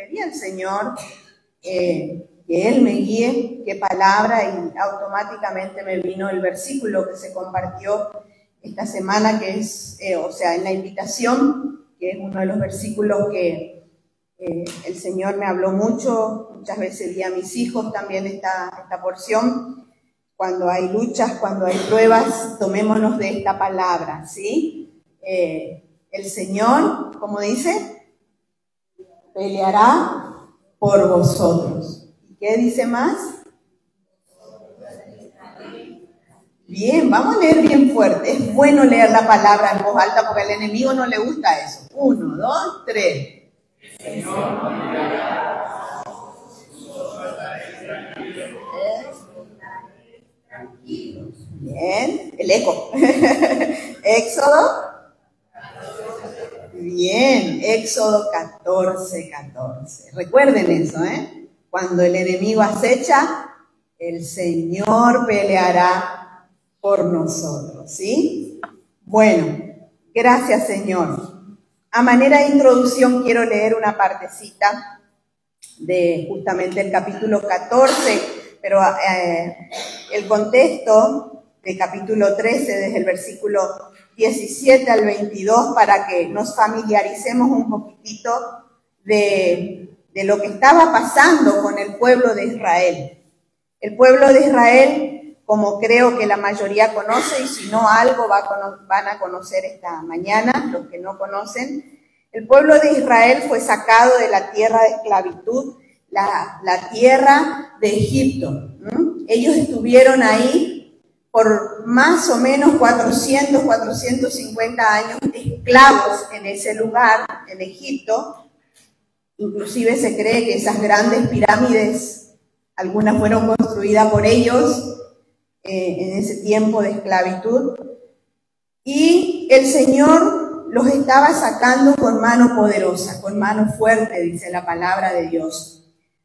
pedí al Señor que Él me guíe, qué palabra, y automáticamente me vino el versículo que se compartió esta semana, que es, en la invitación, que es uno de los versículos que el Señor me habló muchas veces di a mis hijos también esta porción. Cuando hay luchas, cuando hay pruebas, tomémonos de esta palabra, ¿sí? El Señor, como dice, peleará por vosotros. ¿Y qué dice más? Bien, vamos a leer bien fuerte. Es bueno leer la palabra en voz alta porque al enemigo no le gusta eso. 1, 2, 3. Bien, el eco. Éxodo. Bien, Éxodo 14:14. Recuerden eso, ¿eh? Cuando el enemigo acecha, el Señor peleará por nosotros, ¿sí? Bueno, gracias, Señor. A manera de introducción quiero leer una partecita de justamente el capítulo 14, pero el contexto del capítulo 13, desde el versículo 17 al 22, para que nos familiaricemos un poquitito de lo que estaba pasando con el pueblo de Israel. El pueblo de Israel, como creo que la mayoría conoce, y si no algo van a conocer esta mañana, los que no conocen, el pueblo de Israel fue sacado de la tierra de esclavitud, la tierra de Egipto. Ellos estuvieron ahí por más o menos 450 años esclavos en ese lugar, en Egipto. Inclusive se cree que esas grandes pirámides, algunas fueron construidas por ellos en ese tiempo de esclavitud. Y el Señor los estaba sacando con mano poderosa, con mano fuerte, dice la palabra de Dios.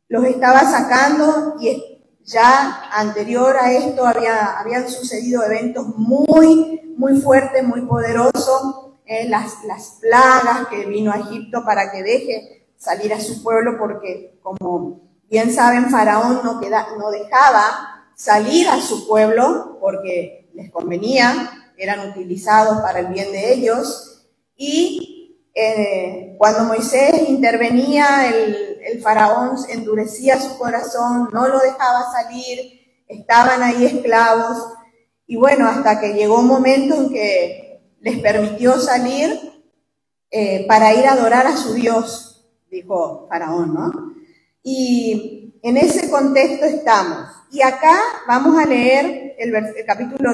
Los estaba sacando y ya anterior a esto habían sucedido eventos muy, muy fuertes, muy poderosos. Las plagas que vino a Egipto para que deje salir a su pueblo, porque como bien saben, Faraón no dejaba salir a su pueblo porque les convenía, eran utilizados para el bien de ellos. Y cuando Moisés intervenía, el Faraón endurecía su corazón, no lo dejaba salir, estaban ahí esclavos. Y bueno, hasta que llegó un momento en que les permitió salir para ir a adorar a su Dios, dijo Faraón, ¿no? Y en ese contexto estamos. Y acá vamos a leer el capítulo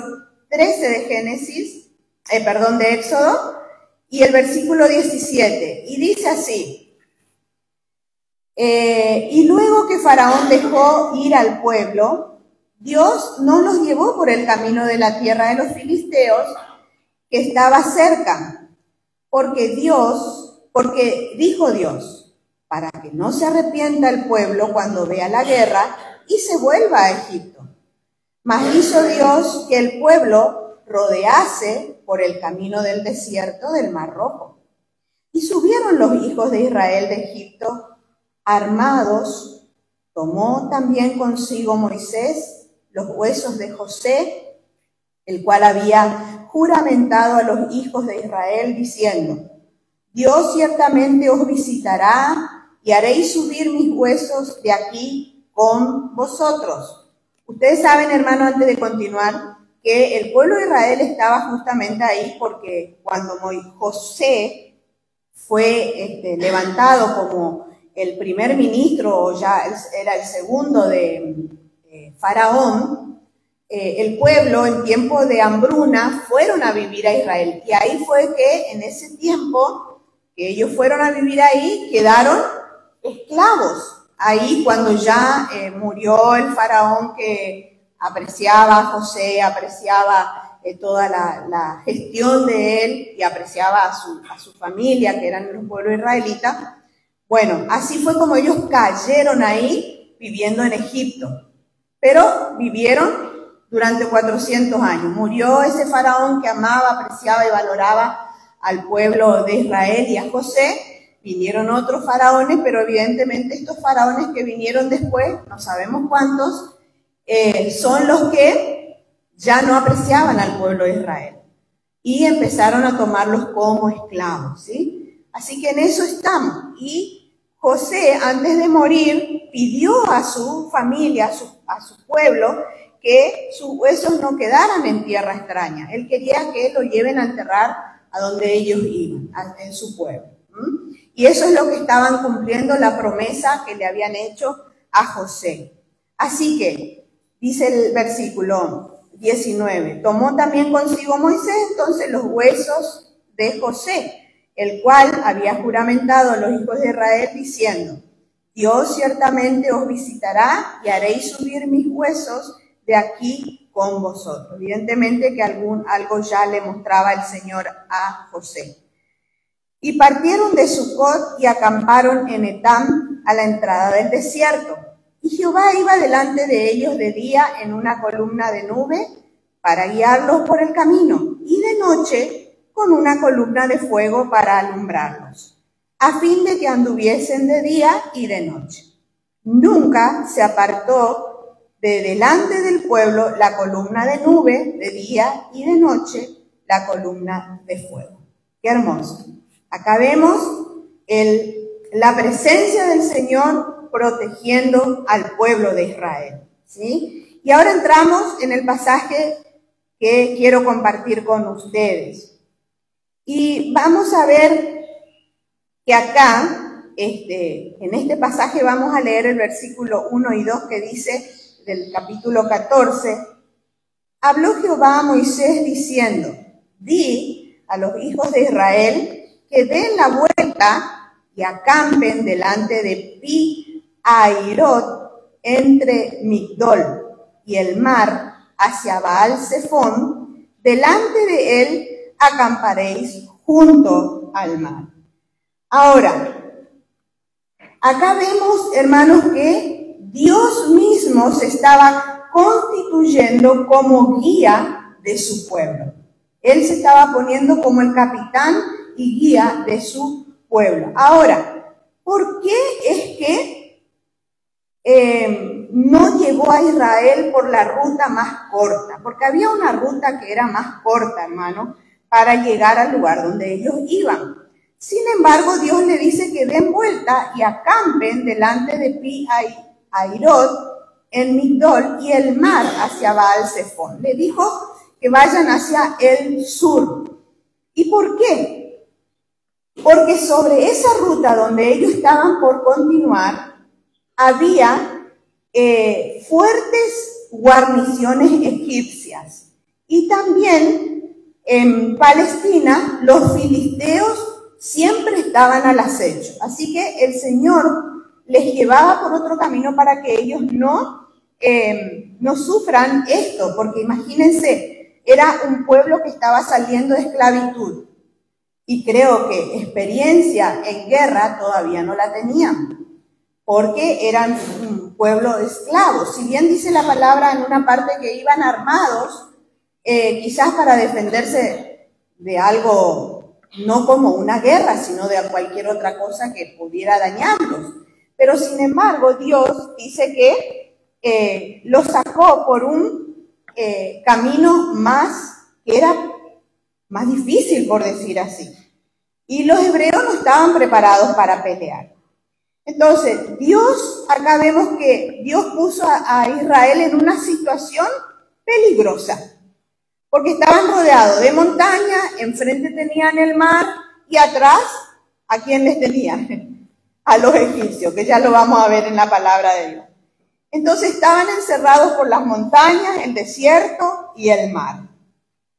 13 de de Éxodo, y el versículo 17. Y dice así: y luego que Faraón dejó ir al pueblo, Dios no los llevó por el camino de la tierra de los filisteos, que estaba cerca, porque dijo Dios, para que no se arrepienta el pueblo cuando vea la guerra y se vuelva a Egipto. Mas hizo Dios que el pueblo rodease por el camino del desierto del Mar Rojo. Y subieron los hijos de Israel de Egipto armados. Tomó también consigo Moisés los huesos de José, el cual había juramentado a los hijos de Israel, diciendo: Dios ciertamente os visitará y haréis subir mis huesos de aquí con vosotros. Ustedes saben, hermano, antes de continuar, que el pueblo de Israel estaba justamente ahí porque cuando José fue levantado como el primer ministro, o ya era el segundo de Faraón, el pueblo en tiempo de hambruna fueron a vivir a Israel. Y ahí fue que en ese tiempo que ellos fueron a vivir ahí, quedaron esclavos. Ahí cuando ya murió el Faraón que apreciaba a José, apreciaba toda la gestión de él y apreciaba a su familia, que eran los pueblos israelitas. Bueno, así fue como ellos cayeron ahí viviendo en Egipto. Pero vivieron durante 400 años. Murió ese Faraón que amaba, apreciaba y valoraba al pueblo de Israel y a José. vinieron otros faraones, pero evidentemente estos faraones que vinieron después, no sabemos cuántos, son los que ya no apreciaban al pueblo de Israel y empezaron a tomarlos como esclavos, ¿sí? Así que en eso estamos. Y José, antes de morir, pidió a su familia, a su pueblo, que sus huesos no quedaran en tierra extraña. Él quería que lo lleven a enterrar a donde ellos iban, en su pueblo. Y eso es lo que estaban cumpliendo, la promesa que le habían hecho a José. Así que, dice el versículo 19, tomó también consigo Moisés entonces los huesos de José, el cual había juramentado a los hijos de Israel diciendo, Dios ciertamente os visitará y haréis subir mis huesos de aquí con vosotros. Evidentemente que algo ya le mostraba el Señor a José. Y partieron de Sucot y acamparon en Etam a la entrada del desierto. Y Jehová iba delante de ellos de día en una columna de nube para guiarlos por el camino, y de noche con una columna de fuego para alumbrarlos, a fin de que anduviesen de día y de noche. Nunca se apartó de delante del pueblo la columna de nube de día y de noche la columna de fuego. Qué hermoso. Acá vemos la presencia del Señor protegiendo al pueblo de Israel, ¿sí? Y ahora entramos en el pasaje que quiero compartir con ustedes. Y vamos a ver que acá, en este pasaje vamos a leer el versículo 1 y 2 que dice, del capítulo 14, habló Jehová a Moisés diciendo, di a los hijos de Israel que den la vuelta y acampen delante de Pi-Hahirot, entre Migdol y el mar, hacia Baal-Zephón, delante de él acamparéis junto al mar. Ahora, acá vemos, hermanos, que Dios mismo se estaba constituyendo como guía de su pueblo. Él se estaba poniendo como el capitán y guía de su pueblo. Ahora, ¿por qué es que no llegó a Israel por la ruta más corta? Porque había una ruta que era más corta, hermano, para llegar al lugar donde ellos iban. Sin embargo, Dios le dice que den vuelta y acampen delante de Pi-Hahirot en Migdol y el mar hacia Baal-Zephón. Le dijo que vayan hacia el sur. ¿Y por qué? Porque sobre esa ruta donde ellos estaban por continuar, había fuertes guarniciones egipcias. Y también en Palestina los filisteos siempre estaban al acecho. Así que el Señor les llevaba por otro camino para que ellos no sufran esto. Porque imagínense, era un pueblo que estaba saliendo de esclavitud. Y creo que experiencia en guerra todavía no la tenían, porque eran un pueblo de esclavos. Si bien dice la palabra en una parte que iban armados, quizás para defenderse de algo, no como una guerra, sino de cualquier otra cosa que pudiera dañarlos. Pero sin embargo, Dios dice que los sacó por un camino que era más difícil, por decir así. Y los hebreos no estaban preparados para pelear. Entonces, Dios, acá vemos que Dios puso a Israel en una situación peligrosa, porque estaban rodeados de montaña, enfrente tenían el mar, y atrás, ¿a quién les tenían? A los egipcios, que ya lo vamos a ver en la palabra de Dios. Entonces estaban encerrados por las montañas, el desierto y el mar.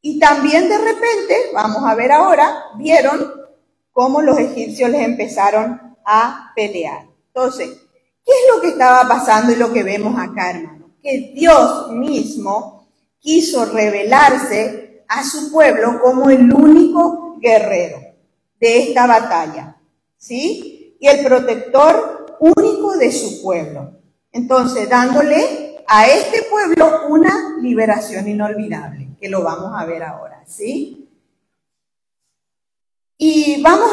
Y también de repente, vamos a ver ahora, vieron cómo los egipcios les empezaron a pelear. Entonces, ¿qué es lo que estaba pasando y lo que vemos acá, hermano? Que Dios mismo quiso revelarse a su pueblo como el único guerrero de esta batalla, ¿sí? Y el protector único de su pueblo. Entonces, dándole a este pueblo una liberación inolvidable, que lo vamos a ver ahora, ¿sí? Y Y vamos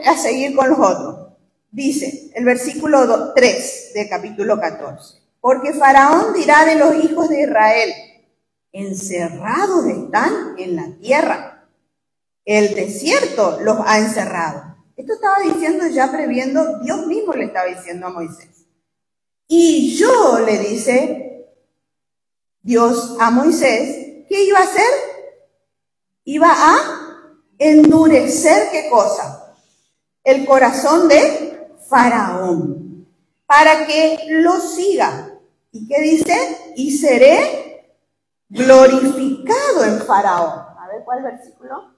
a seguir con los otros. Dice el versículo 3 del capítulo 14. Porque Faraón dirá de los hijos de Israel, encerrados están en la tierra. El desierto los ha encerrado. Esto estaba diciendo ya previendo, Dios mismo le estaba diciendo a Moisés. Y yo, le dice Dios a Moisés, ¿qué iba a hacer? Iba a endurecer, ¿qué cosa? El corazón de Faraón, para que lo siga. ¿Y qué dice? Y seré glorificado en Faraón. A ver, ¿cuál versículo?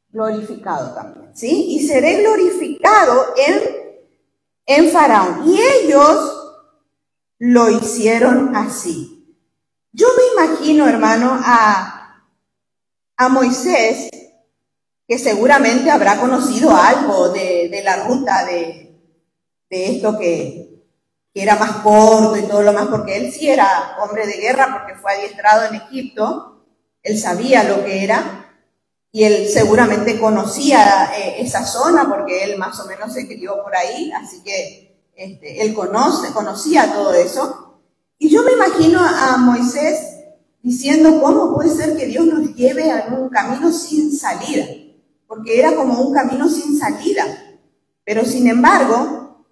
Glorificado también, ¿sí? Y seré glorificado en Faraón. Y ellos lo hicieron así. Yo me imagino, hermano, a Moisés, que seguramente habrá conocido algo de la ruta de esto que era más corto y todo lo más, porque él sí era hombre de guerra, porque fue adiestrado en Egipto, él sabía lo que era, y él seguramente conocía esa zona, porque él más o menos se crió por ahí, así que él conocía todo eso. Y yo me imagino a Moisés diciendo, ¿cómo puede ser que Dios nos lleve a un camino sin salida? Porque era como un camino sin salida. Pero sin embargo,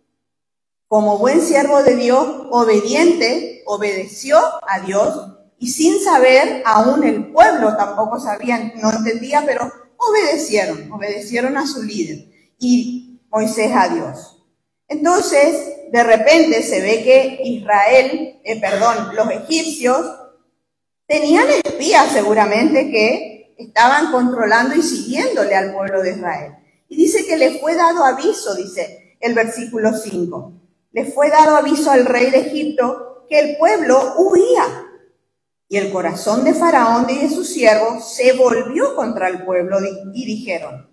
como buen siervo de Dios, obediente, obedeció a Dios, y sin saber, aún el pueblo tampoco sabía, no entendía, pero obedecieron a su líder, y Moisés a Dios. Entonces, de repente se ve que los egipcios tenían espías seguramente que estaban controlando y siguiéndole al pueblo de Israel. Y dice que le fue dado aviso, dice el versículo 5. Le fue dado aviso al rey de Egipto que el pueblo huía. Y el corazón de Faraón y de sus siervos se volvió contra el pueblo y dijeron,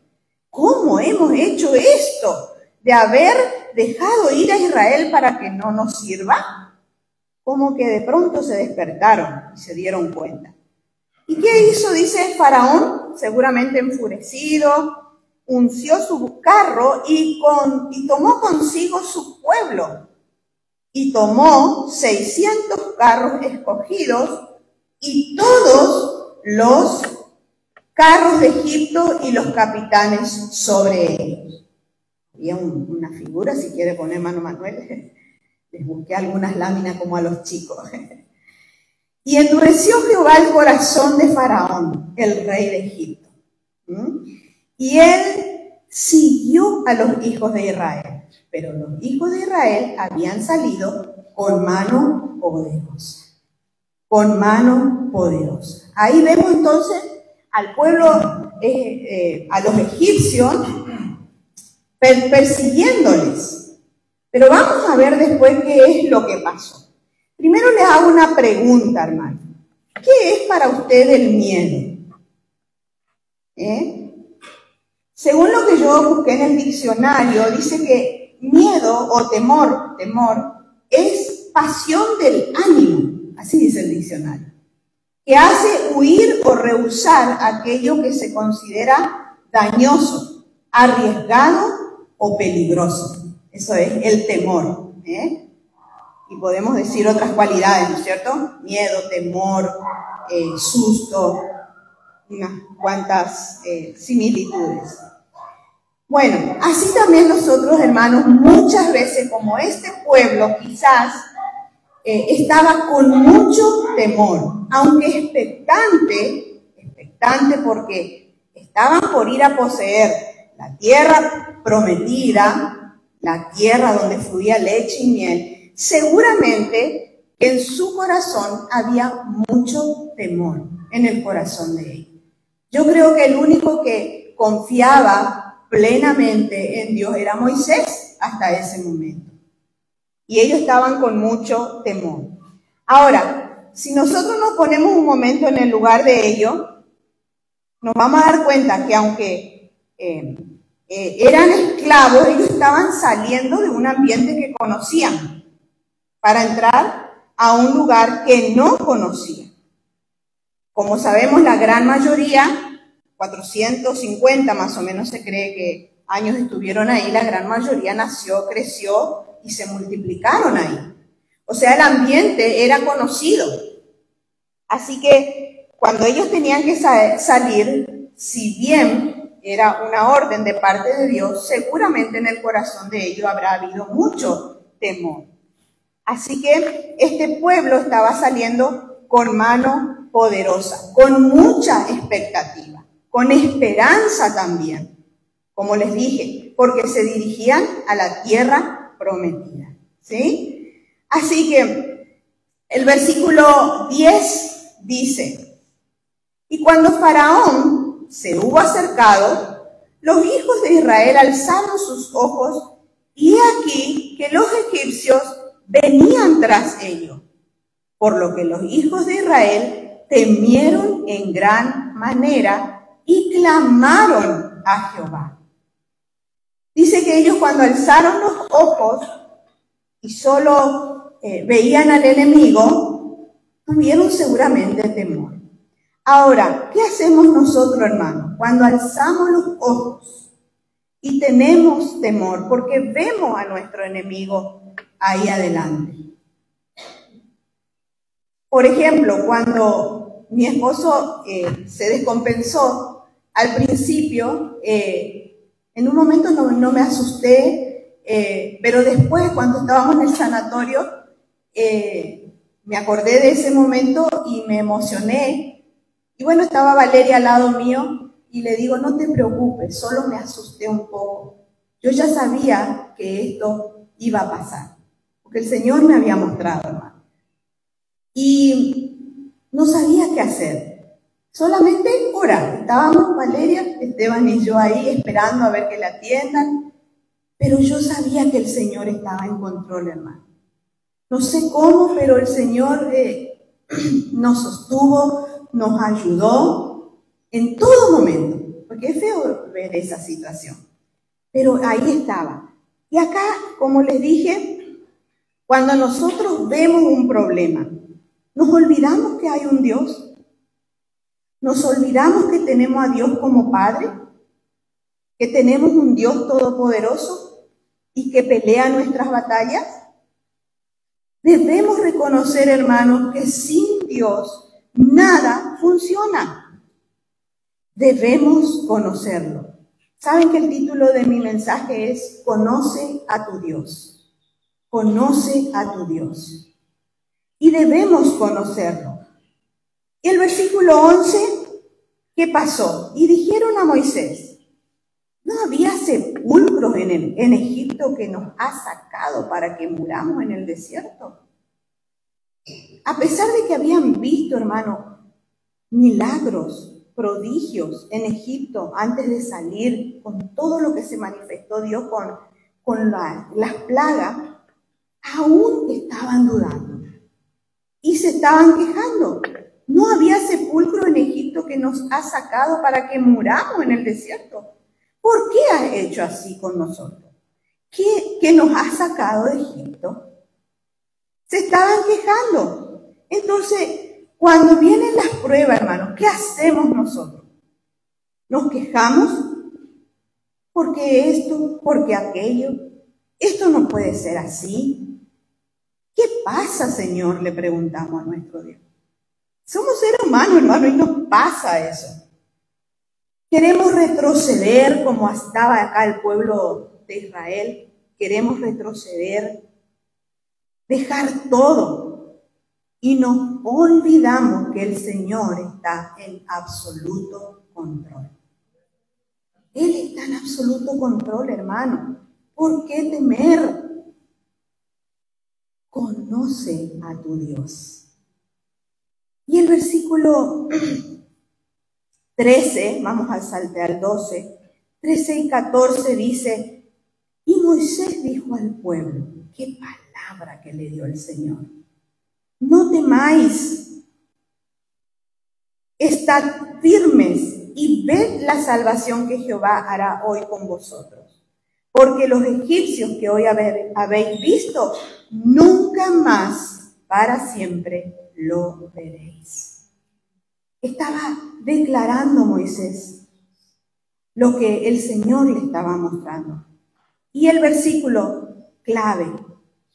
¿cómo hemos hecho esto de haber dejado ir a Israel para que no nos sirva? Como que de pronto se despertaron y se dieron cuenta. ¿Y qué hizo? Dice Faraón, seguramente enfurecido, unció su carro y tomó consigo su pueblo. Y tomó 600 carros escogidos y todos los carros de Egipto y los capitanes sobre ellos. Había una figura, si quiere poner mano Manuel, les busqué algunas láminas como a los chicos. Y endureció Jehová el corazón de Faraón, el rey de Egipto. Y él siguió a los hijos de Israel. Pero los hijos de Israel habían salido con mano poderosa. Con mano poderosa. Ahí vemos entonces al pueblo, a los egipcios, persiguiéndoles. Pero vamos a ver después qué es lo que pasó. Primero les hago una pregunta, hermano. ¿Qué es para usted el miedo? Según lo que yo busqué en el diccionario, dice que miedo o temor es pasión del ánimo. Así dice el diccionario, que hace huir o rehusar aquello que se considera dañoso, arriesgado o peligroso. Eso es el temor. Y podemos decir otras cualidades, ¿no es cierto? Miedo, temor, susto, unas cuantas similitudes. Bueno, así también nosotros, hermanos, muchas veces como este pueblo quizás estaba con mucho temor, aunque expectante porque estaban por ir a poseer la tierra prometida, la tierra donde fluía leche y miel. Seguramente en su corazón había mucho temor, en el corazón de ellos. Yo creo que el único que confiaba plenamente en Dios era Moisés hasta ese momento. Y ellos estaban con mucho temor. Ahora, si nosotros nos ponemos un momento en el lugar de ellos, nos vamos a dar cuenta que aunque eran esclavos, ellos estaban saliendo de un ambiente que conocían para entrar a un lugar que no conocían. Como sabemos, la gran mayoría 450 más o menos se cree que años estuvieron ahí, la gran mayoría nació, creció y se multiplicaron ahí. O sea, el ambiente era conocido. Así que cuando ellos tenían que salir, si bien era una orden de parte de Dios, seguramente en el corazón de ellos habrá habido mucho temor. Así que este pueblo estaba saliendo con mano poderosa, con mucha expectativa, con esperanza también, como les dije, porque se dirigían a la tierra prometida, ¿sí? Así que el versículo 10 dice: y cuando Faraón se hubo acercado, los hijos de Israel alzaron sus ojos, y he aquí que los egipcios venían tras ellos, por lo que los hijos de Israel temieron en gran manera y clamaron a Jehová. Dice que ellos, cuando alzaron los ojos y solo veían al enemigo, tuvieron seguramente temor. Ahora, ¿qué hacemos nosotros, hermanos, cuando alzamos los ojos y tenemos temor porque vemos a nuestro enemigo ahí adelante? Por ejemplo, cuando mi esposo se descompensó, al principio, en un momento no me asusté, pero después, cuando estábamos en el sanatorio, me acordé de ese momento y me emocioné. Y bueno, estaba Valeria al lado mío y le digo: no te preocupes, solo me asusté un poco. Yo ya sabía que esto iba a pasar, porque el Señor me había mostrado, hermano. Y no sabía qué hacer, solamente orar. Estábamos Valeria, Esteban y yo ahí esperando a ver que la atiendan, pero yo sabía que el Señor estaba en control, hermano. No sé cómo, pero el Señor nos sostuvo, nos ayudó en todo momento, porque es feo ver esa situación, pero ahí estaba. Y acá, como les dije, cuando nosotros vemos un problema, nos olvidamos que hay un Dios, nos olvidamos que tenemos a Dios como Padre, que tenemos un Dios todopoderoso y que pelea nuestras batallas. Debemos reconocer, hermanos, que sin Dios nada funciona. Debemos conocerlo. ¿Saben que el título de mi mensaje es Conoce a tu Dios? Conoce a tu Dios. Y debemos conocerlo. Y el versículo 11, ¿qué pasó? Y dijeron a Moisés: ¿no había sepulcros en Egipto que nos ha sacado para que muramos en el desierto? A pesar de que habían visto, hermano, milagros, prodigios en Egipto antes de salir, con todo lo que se manifestó Dios con las plagas, aún estaban dudando y se estaban quejando. ¿No había sepulcro en Egipto que nos ha sacado para que muramos en el desierto? ¿Por qué has hecho así con nosotros? ¿Qué nos ha sacado de Egipto? Se estaban quejando. Entonces, cuando vienen las pruebas, hermanos, ¿qué hacemos nosotros? ¿Nos quejamos? Porque esto, porque aquello. Esto no puede ser así. ¿Qué pasa, Señor?, le preguntamos a nuestro Dios. Somos seres humanos, hermano, y nos pasa eso. Queremos retroceder como estaba acá el pueblo de Israel. Queremos retroceder, dejar todo. Y nos olvidamos que el Señor está en absoluto control. Él está en absoluto control, hermano. ¿Por qué temer? Conoce a tu Dios. Y el versículo 13, vamos a saltear al 12, 13 y 14 dice: y Moisés dijo al pueblo, qué palabra que le dio el Señor: no temáis, estad firmes y ved la salvación que Jehová hará hoy con vosotros. Porque los egipcios que hoy habéis visto, nunca más para siempre lo veréis. Estaba declarando Moisés lo que el Señor le estaba mostrando. Y el versículo clave: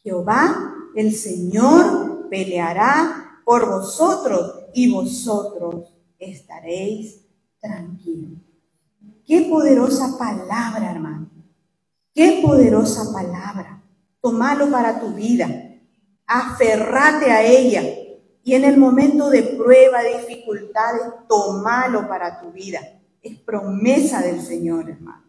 Jehová, el Señor, peleará por vosotros y vosotros estaréis tranquilos. Qué poderosa palabra, hermano. Qué poderosa palabra. Tómalo para tu vida. Aferrate a ella. Y en el momento de prueba, de dificultades, tómalo para tu vida. Es promesa del Señor, hermano.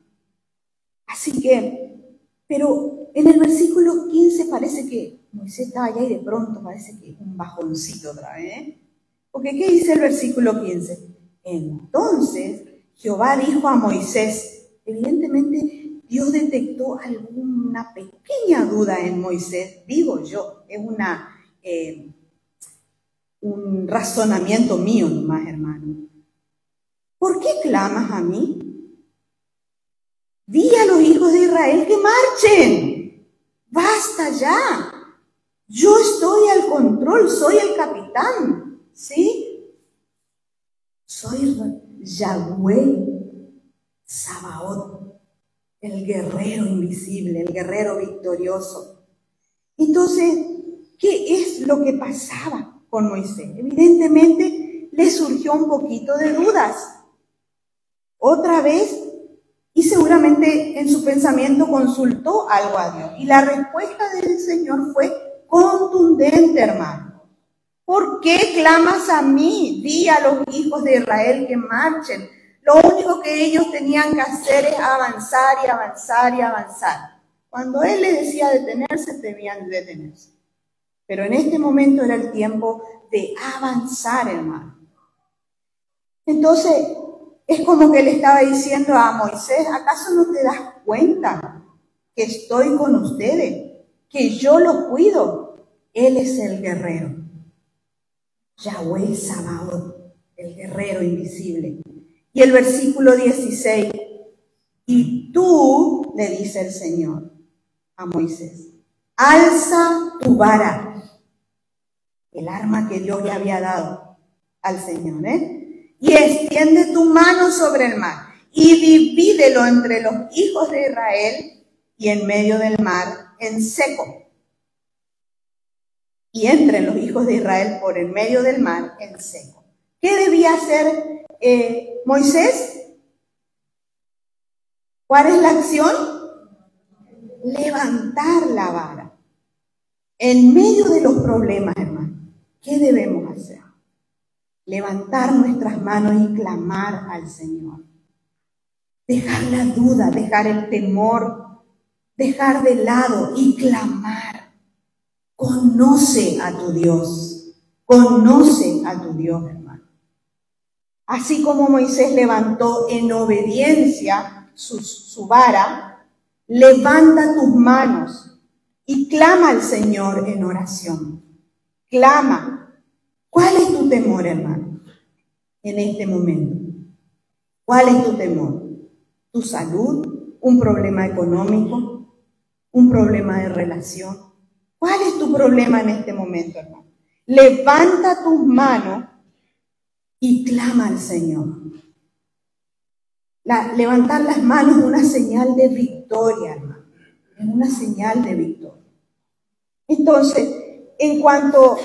Así que, pero en el versículo 15 parece que Moisés estaba allá y de pronto parece que un bajoncito otra vez, ¿eh? Porque ¿qué dice el versículo 15? Entonces Jehová dijo a Moisés, evidentemente Dios detectó alguna pequeña duda en Moisés, digo yo, es un razonamiento mío nomás, hermano. ¿Por qué clamas a mí? Di a los hijos de Israel que marchen. Basta ya. Yo estoy al control, soy el capitán, ¿sí? Soy Yahweh Sabaoth, el guerrero invisible, el guerrero victorioso. Entonces, ¿qué es lo que pasaba con Moisés? Evidentemente le surgió un poquito de dudas. Otra vez, y seguramente en su pensamiento consultó algo a Dios. Y la respuesta del Señor fue contundente, hermano. ¿Por qué clamas a mí? Di a los hijos de Israel que marchen. Lo único que ellos tenían que hacer es avanzar y avanzar y avanzar. Cuando Él les decía detenerse, debían detenerse. Pero en este momento era el tiempo de avanzar, hermano. Entonces, es como que le estaba diciendo a Moisés, ¿acaso no te das cuenta que estoy con ustedes? Que yo los cuido. Él es el guerrero. Yahweh Sabaoth, el guerrero invisible. Y el versículo 16, y tú, le dice el Señor a Moisés, alza tu vara, el arma que Dios le había dado al Señor, y extiende tu mano sobre el mar, y divídelo entre los hijos de Israel, y en medio del mar en seco. Y entre los hijos de Israel por en medio del mar en seco. ¿Qué debía hacer Moisés? ¿Cuál es la acción? Levantar la vara. En medio de los problemas, hermano, ¿qué debemos hacer? Levantar nuestras manos y clamar al Señor. Dejar la duda, dejar el temor, dejar de lado y clamar. Conoce a tu Dios. Conoce a tu Dios, hermano. Así como Moisés levantó en obediencia su vara, levanta tus manos y clama al Señor en oración. Clama. ¿Cuál es tu temor, hermano, en este momento? ¿Cuál es tu temor? ¿Tu salud? ¿Un problema económico? ¿Un problema de relación? ¿Cuál es tu problema en este momento, hermano? Levanta tus manos y clama al Señor. Levantar las manos es una señal de victoria, hermano. Es una señal de victoria. Entonces, en cuanto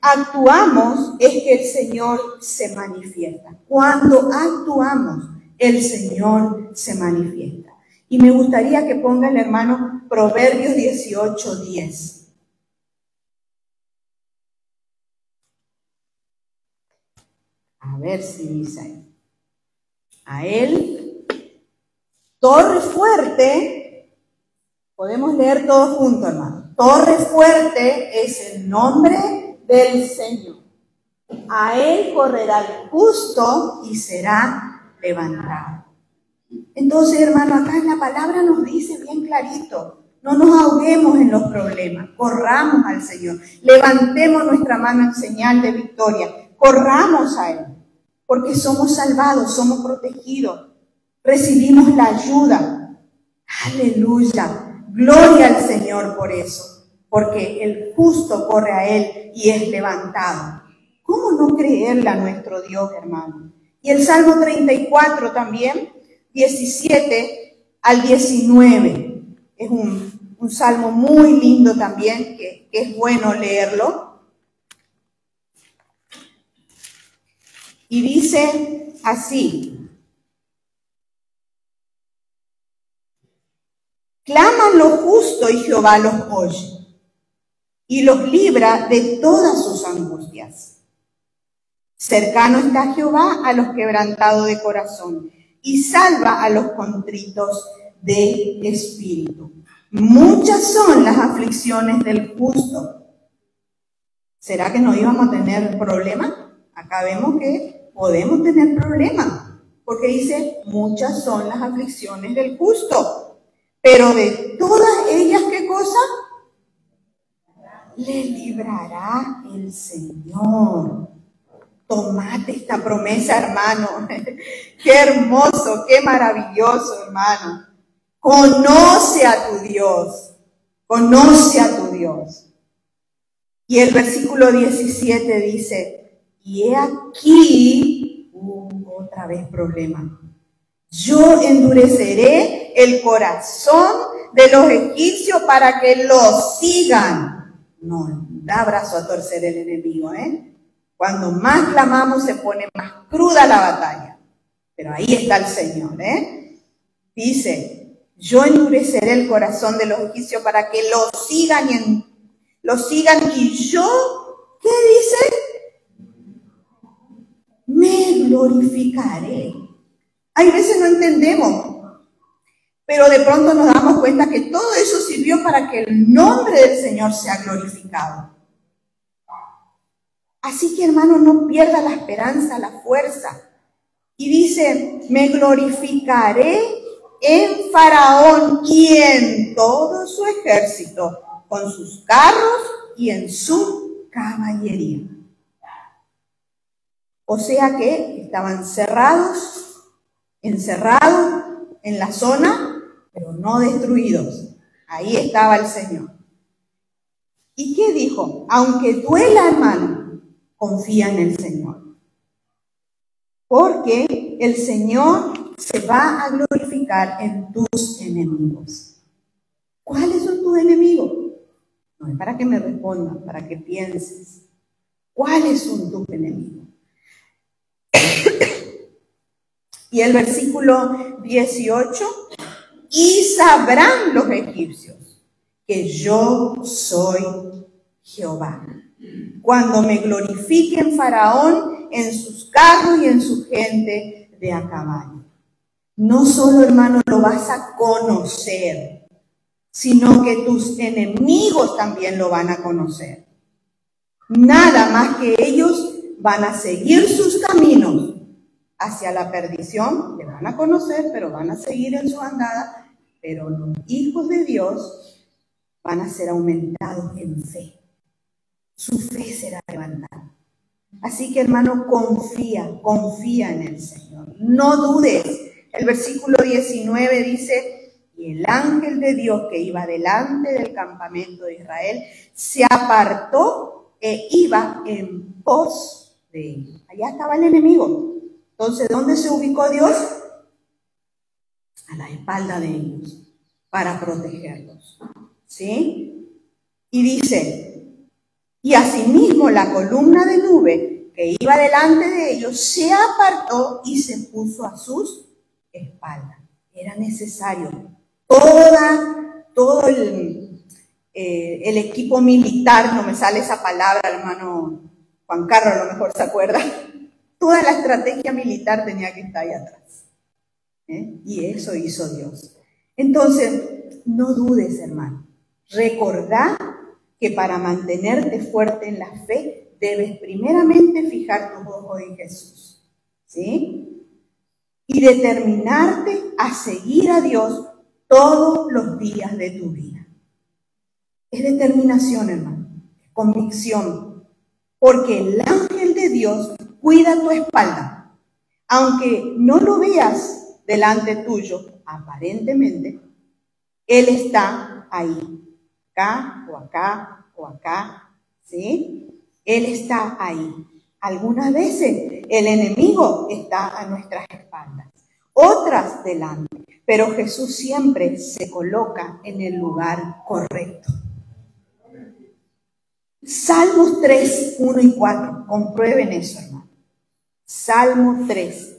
actuamos, es que el Señor se manifiesta. Cuando actuamos, el Señor se manifiesta. Y me gustaría que pongan, hermano, Proverbios 18:10. A ver si dice ahí. A él, torre fuerte, podemos leer todos juntos, hermano. Torre fuerte es el nombre del Señor. A él correrá el justo y será levantado. Entonces, hermano, acá en la palabra nos dice bien clarito, no nos ahoguemos en los problemas, corramos al Señor, levantemos nuestra mano en señal de victoria, corramos a Él, porque somos salvados, somos protegidos, recibimos la ayuda. Aleluya, gloria al Señor por eso, porque el justo corre a Él y es levantado. ¿Cómo no creerle a nuestro Dios, hermano? Y el Salmo 34 también 17 al 19. Es un salmo muy lindo también, que es bueno leerlo. Y dice así: claman lo justo y Jehová los oye y los libra de todas sus angustias. Cercano está Jehová a los quebrantados de corazón y salva a los contritos de espíritu. Muchas son las aflicciones del justo. ¿Será que no íbamos a tener problemas? Acá vemos que podemos tener problemas, porque dice, muchas son las aflicciones del justo. Pero de todas ellas, ¿qué cosa? Le librará el Señor. Tomate esta promesa, hermano. Qué hermoso, qué maravilloso, hermano. Conoce a tu Dios. Conoce a tu Dios. Y el versículo 17 dice, y he aquí, otra vez problema. Yo endureceré el corazón de los egipcios para que los sigan. No, da brazo a torcer el enemigo, Cuando más clamamos se pone más cruda la batalla. Pero ahí está el Señor, Dice, yo endureceré el corazón de los egipcios para que los sigan y yo, ¿qué dice? Me glorificaré. Hay veces no entendemos, pero de pronto nos damos cuenta que todo eso sirvió para que el nombre del Señor sea glorificado. Así que, hermano, no pierda la esperanza, la fuerza. Y dice, me glorificaré en Faraón y en todo su ejército, con sus carros y en su caballería. O sea que estaban encerrados en la zona, pero no destruidos. Ahí estaba el Señor. ¿Y qué dijo? Aunque duela, hermano, confía en el Señor. Porque el Señor se va a glorificar en tus enemigos. ¿Cuáles son tus enemigos? No es para que me respondan, para que pienses. ¿Cuáles son tus enemigos? Y el versículo 18, y sabrán los egipcios que yo soy Jehová, cuando me glorifiquen Faraón en sus carros y en su gente de a caballo. No solo, hermano, lo vas a conocer, sino que tus enemigos también lo van a conocer. Nada más que ellos van a seguir sus caminos hacia la perdición, le van a conocer, pero van a seguir en su andada, pero los hijos de Dios van a ser aumentados en fe. Su fe será levantada. Así que, hermano, confía en el Señor. No dudes. El versículo 19 dice, y el ángel de Dios que iba delante del campamento de Israel se apartó e iba en pos de ellos. Allá estaba el enemigo. Entonces, ¿dónde se ubicó Dios? A la espalda de ellos, para protegerlos. ¿Sí? Y dice, y asimismo la columna de nube que iba delante de ellos se apartó y se puso a sus espaldas. Era necesario. Todo el equipo militar, no me sale esa palabra, hermano Juan Carlos a lo mejor se acuerda. Toda la estrategia militar tenía que estar ahí atrás. Y eso hizo Dios. Entonces, no dudes, hermano. Recordá que para mantenerte fuerte en la fe, debes primeramente fijar tus ojos en Jesús. ¿Sí? Y determinarte a seguir a Dios todos los días de tu vida. Es determinación, hermano. Convicción. Porque el ángel de Dios cuida tu espalda. Aunque no lo veas delante tuyo, aparentemente, Él está ahí. Acá o acá o acá. ¿Sí? Él está ahí. Algunas veces el enemigo está a nuestras espaldas. otras delante, pero Jesús siempre se coloca en el lugar correcto. Salmos 3, 1 y 4, comprueben eso, hermano. Salmo 3,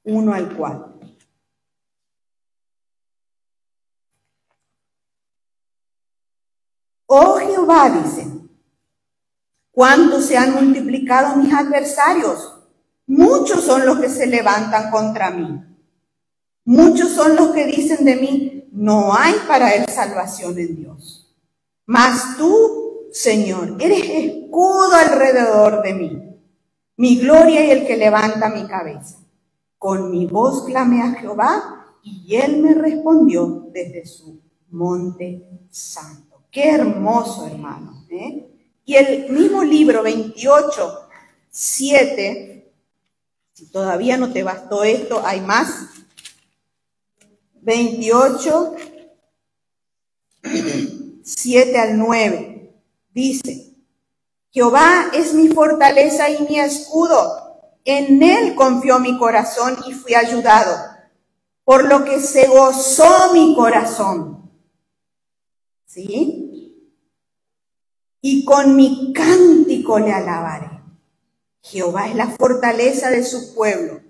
1 al 4. Oh Jehová, dice, cuánto se han multiplicado mis adversarios. Muchos son los que se levantan contra mí. Muchos son los que dicen de mí, no hay para él salvación en Dios. Mas tú, Señor, eres escudo alrededor de mí, mi gloria y el que levanta mi cabeza. Con mi voz clamé a Jehová y él me respondió desde su monte santo. Qué hermoso, hermano, ¿eh? Y el mismo libro 28, 7, si todavía no te bastó esto, hay más. 28, 7 al 9, dice, Jehová es mi fortaleza y mi escudo, en él confió mi corazón y fui ayudado, por lo que se gozó mi corazón. ¿Sí? Y con mi cántico le alabaré. Jehová es la fortaleza de su pueblo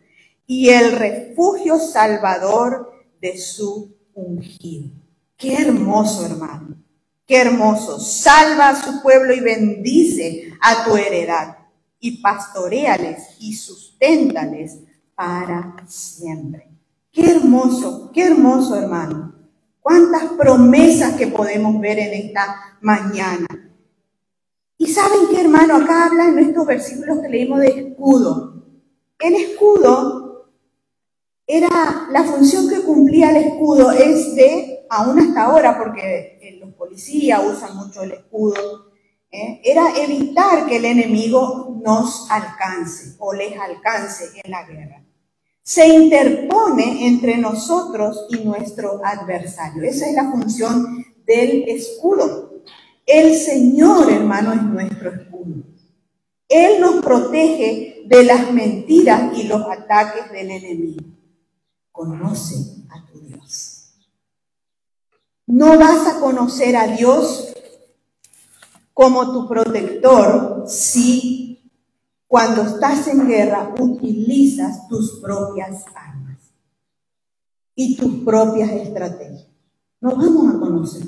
y el refugio salvador de su ungido. Qué hermoso, hermano. Qué hermoso. Salva a su pueblo y bendice a tu heredad. Y pastoréales y susténtales para siempre. Qué hermoso, hermano. Cuántas promesas que podemos ver en esta mañana. Y ¿saben qué, hermano? Acá habla en estos versículos que leímos de escudo. El escudo era la función que cumplía el escudo, es de, aún hasta ahora, porque los policías usan mucho el escudo, era evitar que el enemigo nos alcance o les alcance en la guerra. Se interpone entre nosotros y nuestro adversario. Esa es la función del escudo. El Señor, hermano, es nuestro escudo. Él nos protege de las mentiras y los ataques del enemigo. Conoce a tu Dios. No vas a conocer a Dios como tu protector si cuando estás en guerra utilizas tus propias armas y tus propias estrategias. No vamos a conocer.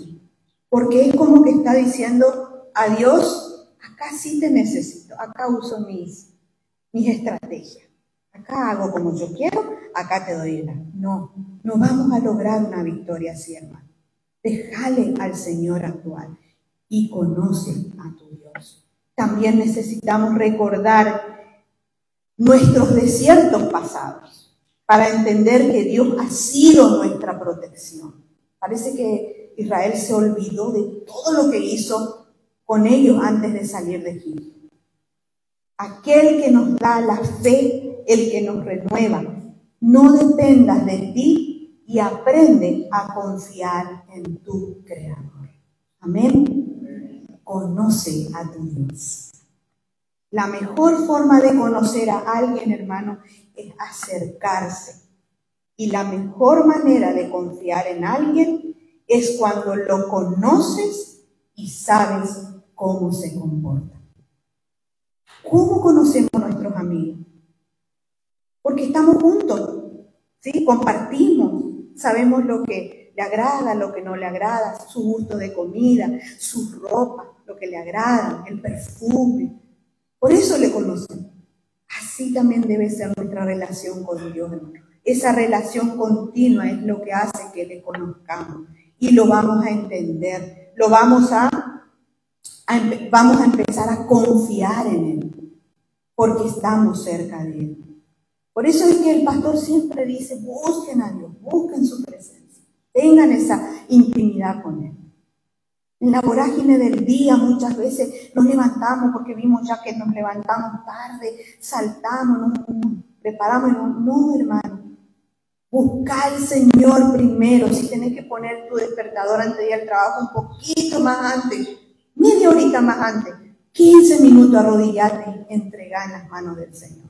Porque es como que está diciendo a Dios, acá sí te necesito, acá uso mis estrategias, acá hago como yo quiero, acá te doy la. No vamos a lograr una victoria así, hermano. Déjale al Señor actuar y conoce a tu Dios. También necesitamos recordar nuestros desiertos pasados para entender que Dios ha sido nuestra protección. Parece que Israel se olvidó de todo lo que hizo con ellos antes de salir de Egipto. Aquel que nos da la fe, el que nos renueva. No dependas de ti y aprende a confiar en tu Creador. Amén. Conoce a tu Dios. La mejor forma de conocer a alguien, hermano, es acercarse. Y la mejor manera de confiar en alguien es cuando lo conoces y sabes cómo se comporta. ¿Cómo conocemos a nuestros amigos? Porque estamos juntos, ¿sí? Compartimos, sabemos lo que le agrada, lo que no le agrada, su gusto de comida, su ropa, lo que le agrada, el perfume. Por eso le conocemos. Así también debe ser nuestra relación con Dios, hermano. Esa relación continua es lo que hace que le conozcamos y lo vamos a entender, vamos a empezar a confiar en Él, porque estamos cerca de Él. Por eso es que el pastor siempre dice, busquen a Dios, busquen su presencia, tengan esa intimidad con Él. En la vorágine del día muchas veces nos levantamos porque vimos ya que nos levantamos tarde, saltamos, nos preparamos. No, hermano. Busca al Señor primero. Si tenés que poner tu despertador antes de ir al trabajo un poquito más antes, media horita más antes, 15 minutos arrodillate y entregá en las manos del Señor.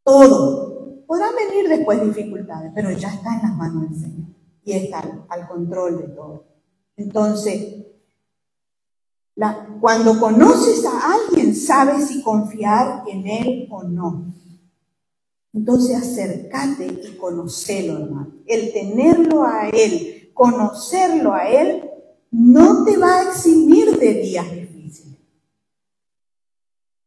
Todo. Podrá venir después dificultades, pero ya está en las manos del Señor y está al control de todo. Entonces, cuando conoces a alguien, sabes si confiar en él o no. Entonces, acércate y conocelo, hermano. El tenerlo a él, conocerlo a él, no te va a eximir de días difíciles.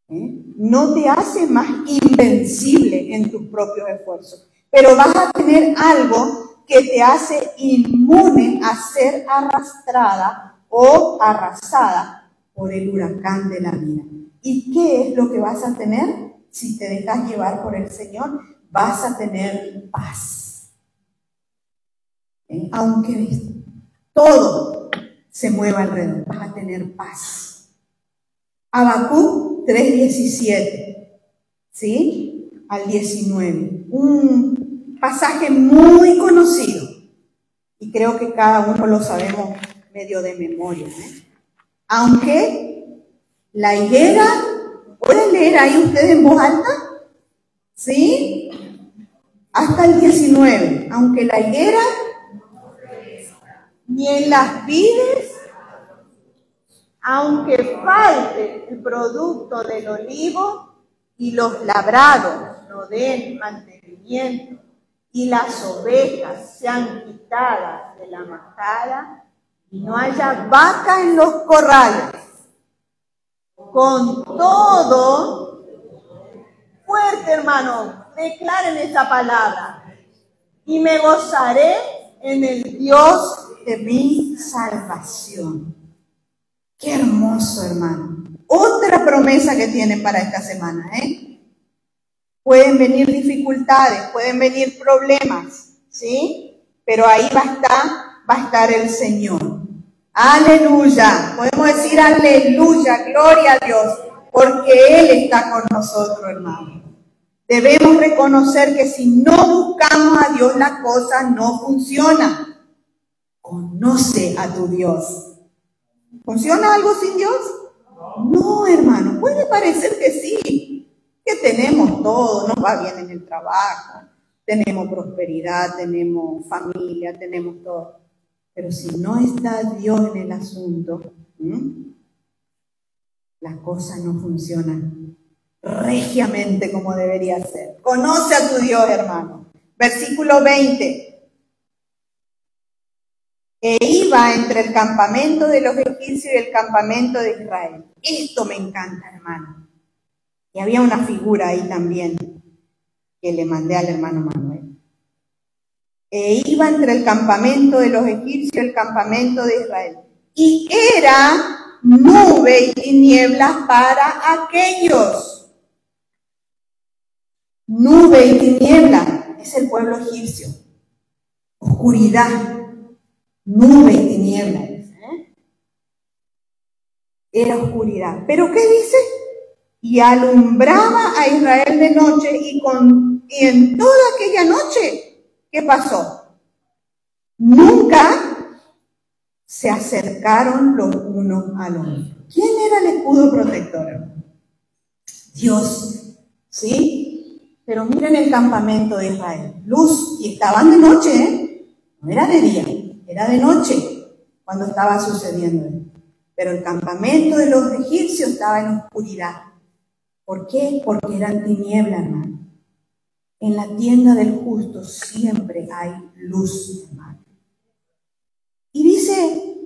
No te hace más invencible en tus propios esfuerzos, pero vas a tener algo que te hace inmune a ser arrastrada o arrasada por el huracán de la vida. ¿Y qué es lo que vas a tener? Si te dejas llevar por el Señor, vas a tener paz. Aunque todo se mueva alrededor, vas a tener paz. Habacuc 3:17, ¿sí? Al 19. Un pasaje muy conocido. Y creo que cada uno lo sabemos medio de memoria. Aunque la higuera, ¿pueden leer ahí ustedes en voz alta? ¿Sí? Hasta el 19. Aunque la higuera, ni en las vides, aunque falte el producto del olivo y los labrados no den mantenimiento y las ovejas sean quitadas de la majada y no haya vaca en los corrales. Con todo, fuerte hermano, declaren esa palabra. Y me gozaré en el Dios de mi salvación. Qué hermoso, hermano. Otra promesa que tienen para esta semana, Pueden venir dificultades, pueden venir problemas, ¿sí? Pero ahí va a estar el Señor. Aleluya. Podemos decir aleluya, gloria a Dios, porque Él está con nosotros, hermano. Debemos reconocer que si no buscamos a Dios, la cosa no funciona. Conoce a tu Dios. ¿Funciona algo sin Dios? No, hermano. Puede parecer que sí, que tenemos todo, nos va bien en el trabajo, tenemos prosperidad, tenemos familia, tenemos todo. Pero si no está Dios en el asunto, las cosas no funcionan regiamente como debería ser. Conoce a tu Dios, hermano. Versículo 20. E iba entre el campamento de los egipcios y el campamento de Israel. Esto me encanta, hermano. Y había una figura ahí también que le mandé al hermano Manuel. E iba entre el campamento de los egipcios y el campamento de Israel. Y era nube y tinieblas para aquellos. Nube y tinieblas es el pueblo egipcio. Oscuridad. Nube y tinieblas. Era oscuridad. ¿Pero qué dice? Y alumbraba a Israel de noche y en toda aquella noche, ¿qué pasó? Nunca se acercaron los unos a los otros. ¿Quién era el escudo protector? Dios, ¿sí? Pero miren el campamento de Israel. Luz, y estaban de noche, no era de día, era de noche cuando estaba sucediendo. Pero el campamento de los egipcios estaba en oscuridad. ¿Por qué? Porque eran tinieblas, hermano. En la tienda del justo siempre hay luz, hermano. Y dice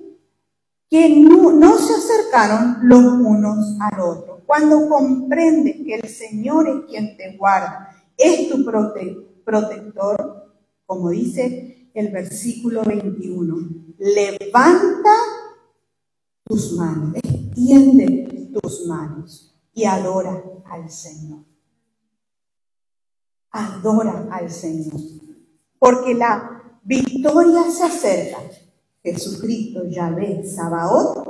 que no se acercaron los unos al otro. Cuando comprendes que el Señor es quien te guarda, es tu protector, como dice el versículo 21, levanta tus manos, extiende tus manos y adora al Señor. Adora al Señor. Porque la victoria se acerca. Jesucristo, Yahvé, Sabaoth,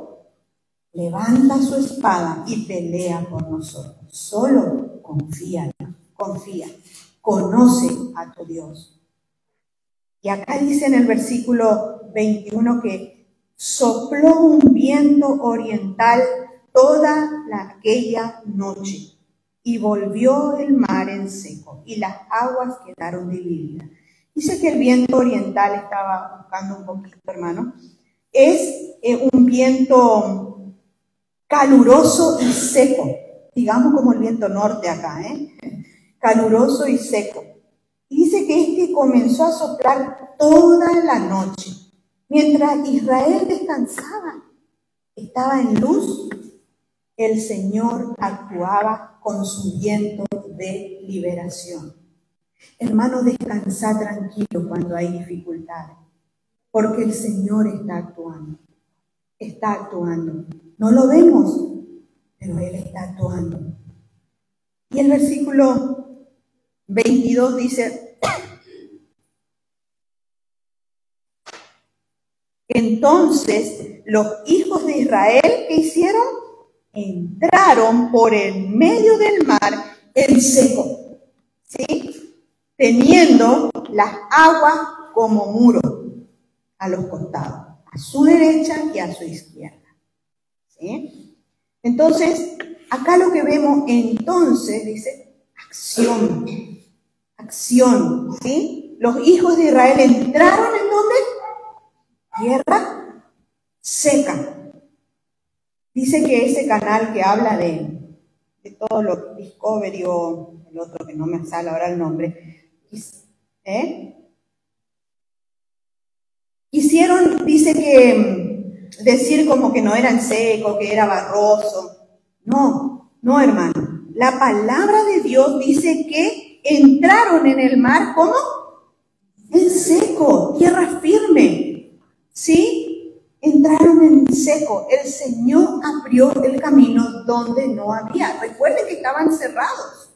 levanta su espada y pelea por nosotros. Solo confía, conoce a tu Dios. Y acá dice en el versículo 21 que sopló un viento oriental toda aquella noche y volvió el mar en seco, y las aguas quedaron divididas. Dice que el viento oriental, estaba buscando un poquito, hermano, es un viento caluroso y seco, digamos como el viento norte acá, caluroso y seco. Y dice que este comenzó a soplar toda la noche, mientras Israel descansaba, estaba en luz. El Señor actuaba con su viento de liberación. Hermano, descansa tranquilo cuando hay dificultades, porque el Señor está actuando. Está actuando. No lo vemos, pero Él está actuando. Y el versículo 22 dice: entonces los hijos de Israel, ¿qué hicieron? Entraron por el medio del mar en seco, ¿sí? Teniendo las aguas como muro a los costados, a su derecha y a su izquierda, ¿sí? Entonces, acá lo que vemos entonces, dice, acción, ¿sí? Los hijos de Israel entraron en donde? Tierra seca. Dice que ese canal que habla de todo lo Discovery o el otro que no me sale ahora el nombre, quisieron, dice que decir como que no eran secos, que era barroso. No, hermano. La palabra de Dios dice que entraron en el mar, ¿cómo? En seco, tierra firme, ¿sí? Entraron en seco. El Señor abrió el camino donde no había. Recuerden que estaban cerrados.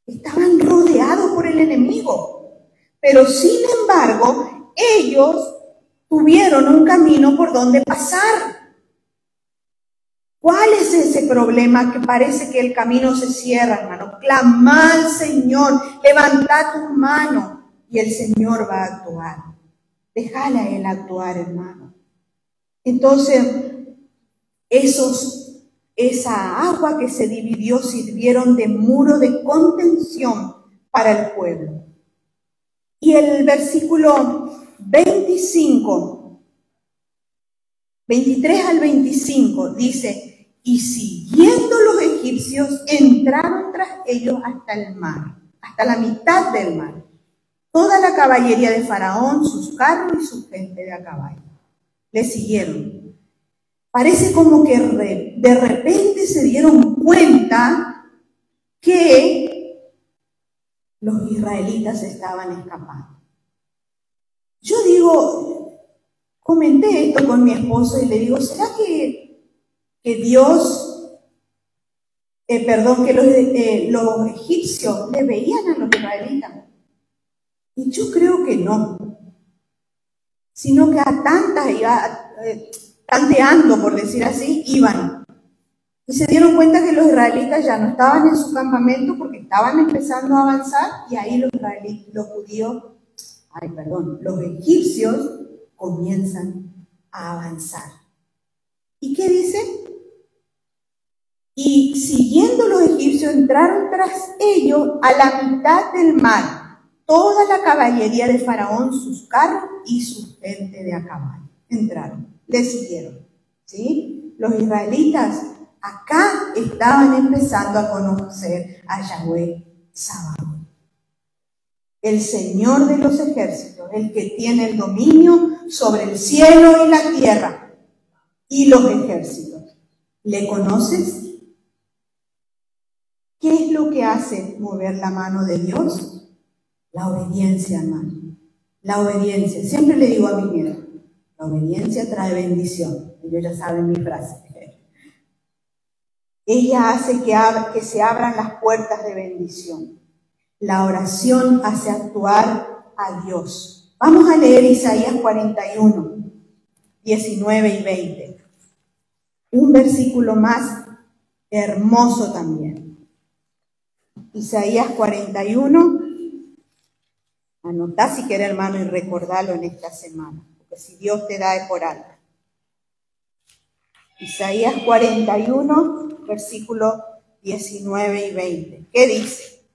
Estaban rodeados por el enemigo. Pero sin embargo, ellos tuvieron un camino por donde pasar. ¿Cuál es ese problema que parece que el camino se cierra, hermano? Clama al Señor, levanta tu mano y el Señor va a actuar. Déjale a Él actuar, hermano. Entonces, esa agua que se dividió sirvieron de muro de contención para el pueblo. Y el versículo 23 al 25 dice: y siguiendo los egipcios entraron tras ellos hasta el mar, hasta la mitad del mar, toda la caballería de Faraón, sus carros y su gente de a caballo. Le siguieron. Parece como que de repente se dieron cuenta que los israelitas estaban escapando. Yo digo, comenté esto con mi esposo y le digo, ¿será que Dios, que los egipcios le veían a los israelitas? Y yo creo que no, sino que a tantas, tanteando, por decir así, iban. Y se dieron cuenta que los israelitas ya no estaban en su campamento porque estaban empezando a avanzar, y ahí los egipcios comienzan a avanzar. ¿Y qué dice? Y siguiendo los egipcios entraron tras ellos a la mitad del mar, toda la caballería de Faraón, sus carros y su gente de a caballo. Entraron, le siguieron, ¿sí? Los israelitas acá estaban empezando a conocer a Yahweh Sabaoth, el Señor de los ejércitos, el que tiene el dominio sobre el cielo y la tierra y los ejércitos. ¿Le conoces? ¿Qué es lo que hace mover la mano de Dios? La obediencia, hermano. La obediencia. Siempre le digo a mi hija, la obediencia trae bendición. Ellos ya saben mi frase. Ella hace que se abran las puertas de bendición. La oración hace actuar a Dios. Vamos a leer Isaías 41, 19 y 20. Un versículo más hermoso también. Isaías 41. Anotá si querés, hermano, y recordalo en esta semana, porque si Dios te da es por algo. Isaías 41, versículo 19 y 20. ¿Qué dice?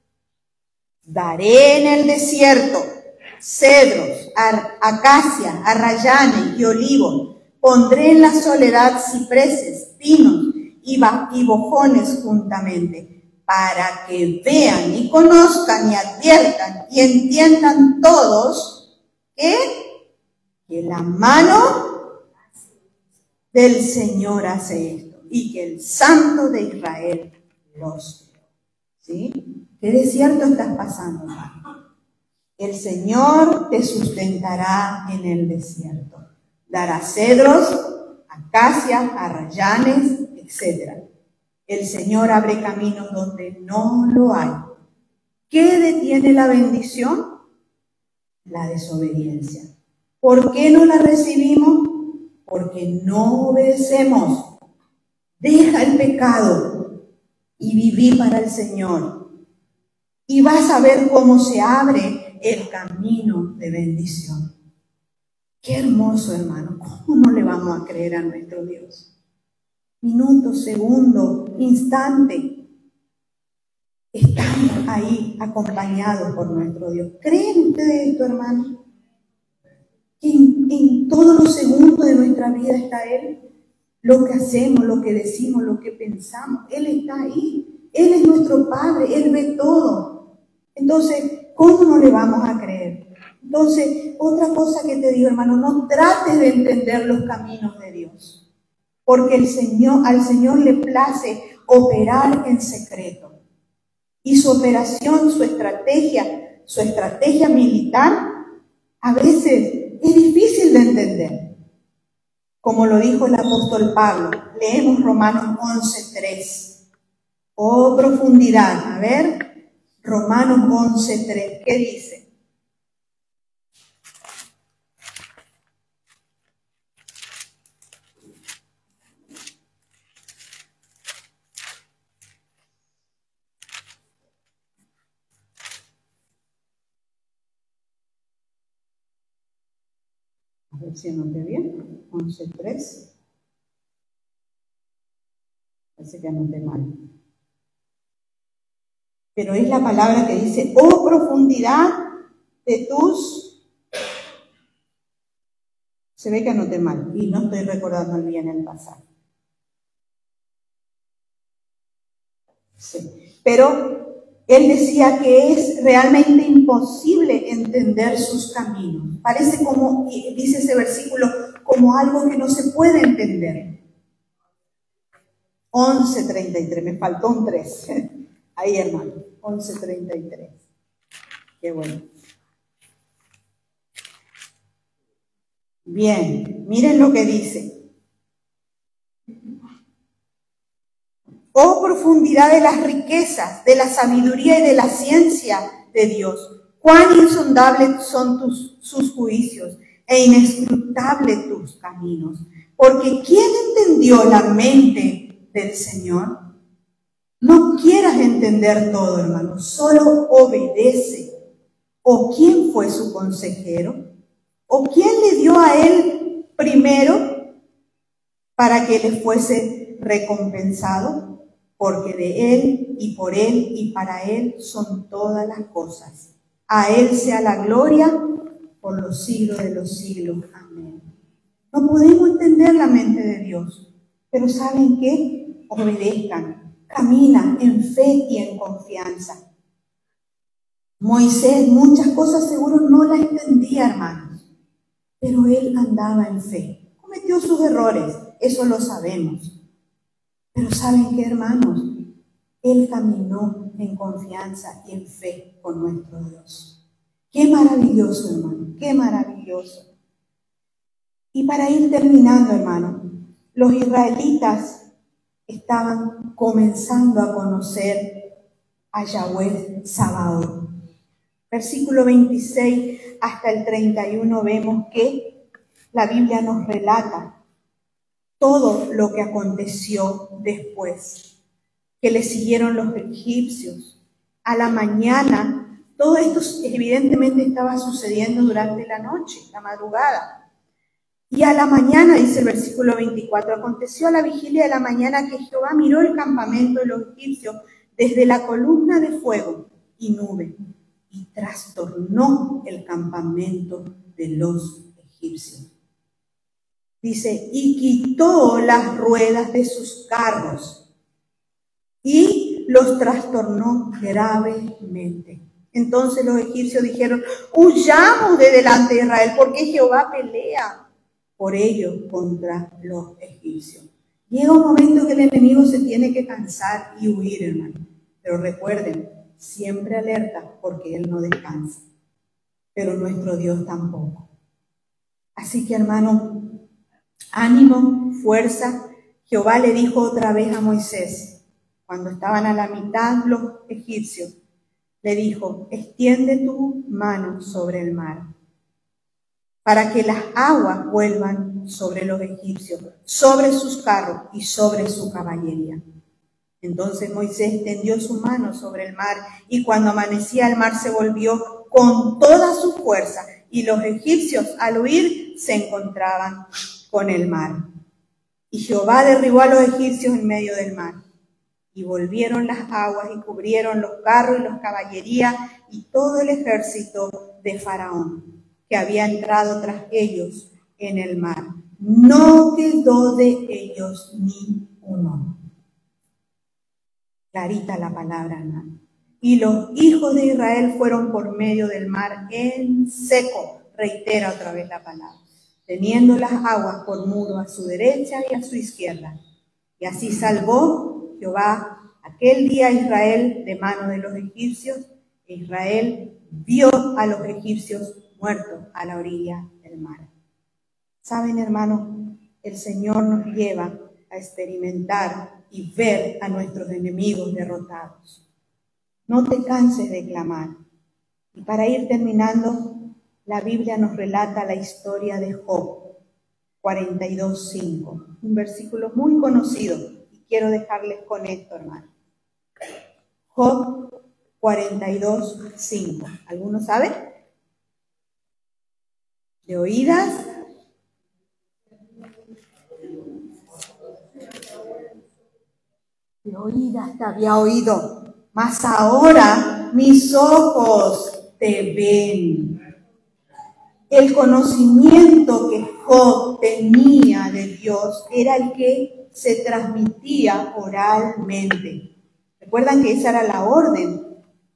Daré en el desierto cedros, acacias, arrayanes y olivos. Pondré en la soledad cipreses, pinos y bojones juntamente, para que vean y conozcan y adviertan y entiendan todos que la mano del Señor hace esto y que el Santo de Israel los creó. ¿Sí? ¿Qué desierto estás pasando, hermano? El Señor te sustentará en el desierto. Dará cedros, acacias, arrayanes, etc. El Señor abre caminos donde no lo hay. ¿Qué detiene la bendición? La desobediencia. ¿Por qué no la recibimos? Porque no obedecemos. Deja el pecado y viví para el Señor. Y vas a ver cómo se abre el camino de bendición. Qué hermoso, hermano. ¿Cómo no le vamos a creer a nuestro Dios? Minuto, segundo, instante. Estamos ahí acompañados por nuestro Dios. ¿Creen ustedes esto, hermano? Que en todos los segundos de nuestra vida está Él. Lo que hacemos, lo que decimos, lo que pensamos. Él está ahí. Él es nuestro Padre. Él ve todo. Entonces, ¿cómo no le vamos a creer? Entonces, otra cosa que te digo, hermano, no trates de entender los caminos de Dios. Porque al Señor le place operar en secreto. Y su operación, su estrategia militar, a veces es difícil de entender. Como lo dijo el apóstol Pablo, leemos Romanos 11:3. Oh, profundidad. A ver, Romanos 11:3, ¿qué dice? A ver si anoté bien. 11:3. Parece que anoté mal. Pero es la palabra que dice, oh profundidad de tus... Se ve que anoté mal y no estoy recordando bien el pasaje. Sí. Pero él decía que es realmente imposible entender sus caminos. Parece como, dice ese versículo, como algo que no se puede entender. 11:33, me faltó un 3. Ahí, hermano, 11:33. Qué bueno. Bien, miren lo que dice. Oh profundidad de las riquezas, de la sabiduría y de la ciencia de Dios. Cuán insondables son sus juicios e inescrutables tus caminos. Porque ¿quién entendió la mente del Señor? No quieras entender todo, hermano, solo obedece. ¿O quién fue su consejero? ¿O quién le dio a él primero para que le fuese recompensado? Porque de él y por él y para él son todas las cosas. A él sea la gloria por los siglos de los siglos. Amén. No podemos entender la mente de Dios, pero ¿saben qué? Obedezcan. Camina en fe y en confianza. Moisés muchas cosas seguro no las entendía, hermanos, pero él andaba en fe. Cometió sus errores, eso lo sabemos. Pero ¿saben qué, hermanos? Él caminó en confianza y en fe con nuestro Dios. Qué maravilloso, hermano, qué maravilloso. Y para ir terminando, hermano, los israelitas estaban comenzando a conocer a Yahweh Sabaoth. Versículo 26 hasta el 31 vemos que la Biblia nos relata todo lo que aconteció después, que le siguieron los egipcios. A la mañana, todo esto evidentemente estaba sucediendo durante la noche, la madrugada. Y a la mañana, dice el versículo 24, aconteció a la vigilia de la mañana que Jehová miró el campamento de los egipcios desde la columna de fuego y nube, y trastornó el campamento de los egipcios. Dice, y quitó las ruedas de sus carros y los trastornó gravemente. Entonces los egipcios dijeron, huyamos de delante de Israel, porque Jehová pelea por ellos contra los egipcios. Llega un momento que el enemigo se tiene que cansar y huir, hermano. Pero recuerden, siempre alerta, porque él no descansa. Pero nuestro Dios tampoco. Así que, hermano, ánimo, fuerza. Jehová le dijo otra vez a Moisés, cuando estaban a la mitad los egipcios, le dijo, extiende tu mano sobre el mar, para que las aguas vuelvan sobre los egipcios, sobre sus carros y sobre su caballería. Entonces Moisés extendió su mano sobre el mar, y cuando amanecía el mar se volvió con toda su fuerza, y los egipcios al huir se encontraban con el mar. Y Jehová derribó a los egipcios en medio del mar, y volvieron las aguas y cubrieron los carros y los caballerías y todo el ejército de Faraón, que había entrado tras ellos en el mar. No quedó de ellos ni uno. Clarita la palabra, hermano. Y los hijos de Israel fueron por medio del mar en seco. Reitera otra vez la palabra. Teniendo las aguas por muro a su derecha y a su izquierda. Y así salvó Jehová aquel día a Israel de mano de los egipcios. E Israel vio a los egipcios muertos a la orilla del mar. Saben, hermano, el Señor nos lleva a experimentar y ver a nuestros enemigos derrotados. No te canses de clamar. Y para ir terminando, la Biblia nos relata la historia de Job 42:5, un versículo muy conocido, y quiero dejarles con esto, hermano. Job 42:5. ¿Alguno sabe? ¿De oídas? De oídas te había oído, mas ahora mis ojos te ven. El conocimiento que Job tenía de Dios era el que se transmitía oralmente. Recuerdan que esa era la orden